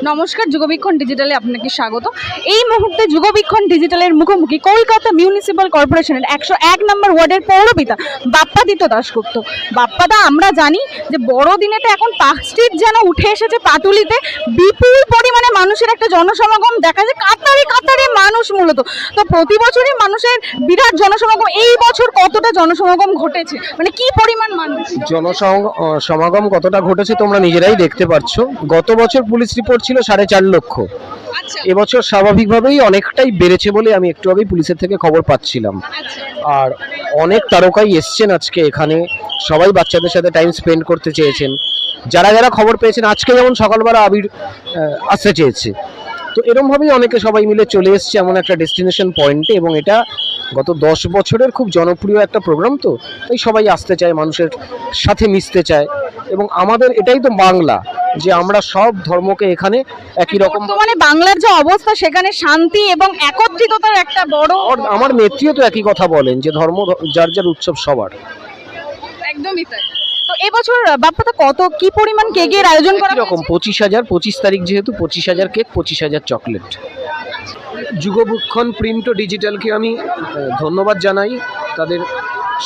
নমস্কার, যুগবীক্ষণ ডিজিটালে আপনাকে স্বাগত। এই মুহূর্তে যুগবীক্ষণ ডিজিটালের মুখোমুখি কলকাতা মিউনিসিপ্যাল কর্পোরেশনের 101 নম্বর ওয়ার্ডের পৌরপিতা বাপ্পাদিত্য দাশগুপ্ত। বাপ্পাদা, আমরা জানি যে বড়দিনেতে এখন পার্ক স্ট্রিট যেন উঠে এসেছে পাটুলিতে, বিপুল পরিমাণে মানুষের একটা জনসমাগম দেখা যায়, কাতারে কাতারে মানুষ মূলত। তো প্রতি বছরই মানুষের বিরাট জনসমাগম, এই বছর কতটা জনসমাগম ঘটেছে, মানে কি পরিমাণ মানুষ? জনসমাগম কতটা ঘটেছে তোমরা নিজেরাই দেখতে পাচ্ছ। গত বছর পুলিশ রিপোর্ট ছিল 4.5 লক্ষ, এবছর স্বাভাবিকভাবেই অনেকটাই বেড়েছে বলে আমি একটু আগেই পুলিশের থেকে খবর পাচ্ছিলাম। আর অনেক তারকাই এসছেন আজকে এখানে, সবাই বাচ্চাদের সাথে টাইম স্পেন্ড করতে চেয়েছেন। যারা যারা খবর পেয়েছেন, আজকে যেমন সকালবেলা আবির আসতে চেয়েছে, তো এরমভাবেই অনেকে সবাই মিলে চলে এসছে এমন একটা ডেস্টিনেশন পয়েন্টে। এবং এটা গত 10 বছরের খুব জনপ্রিয় একটা প্রোগ্রাম, তো তাই সবাই আসতে চায়, মানুষের সাথে মিশতে চায়। এবং আমাদের এটাই তো বাংলা, যে আমরা সব ধর্মকে এখানে একই রকম, মানে বাংলার যে অবস্থা সেখানে শান্তি এবং একত্রিততার একটা বড়। আমার নেত্রীও তো একই কথা বলেন যে ধর্ম যার যার উৎসব সবার। একদমই তাই। তো এবছর বাপ্পাদা কত কি পরিমাণ কেকের আয়োজন করা রকম 25,000, 25 তারিখ যেহেতু 25,000 কেক, 25,000 চকলেট। যুগবীক্ষণ প্রিন্ট ও ডিজিটালকে আমি ধন্যবাদ জানাই, তাদের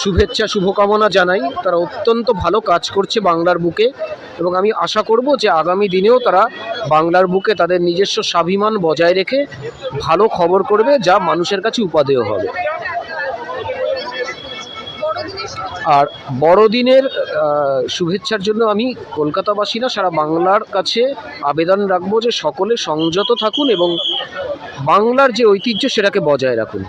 শুভেচ্ছা শুভকামনা জানাই। তারা অত্যন্ত ভালো কাজ করছে বাংলার বুকে, এবং আমি আশা করব যে আগামী দিনেও তারা বাংলার বুকে তাদের নিজস্ব স্বাভিমান বজায় রেখে ভালো খবর করবে, যা মানুষের কাছে উপাদেয় হবে। আর বড়দিনের শুভেচ্ছার জন্য আমি কলকাতাবাসী না, সারা বাংলার কাছে আবেদন রাখবো যে সকলে সংযত থাকুন এবং বাংলার যে ঐতিহ্য সেটাকে বজায় রাখুন।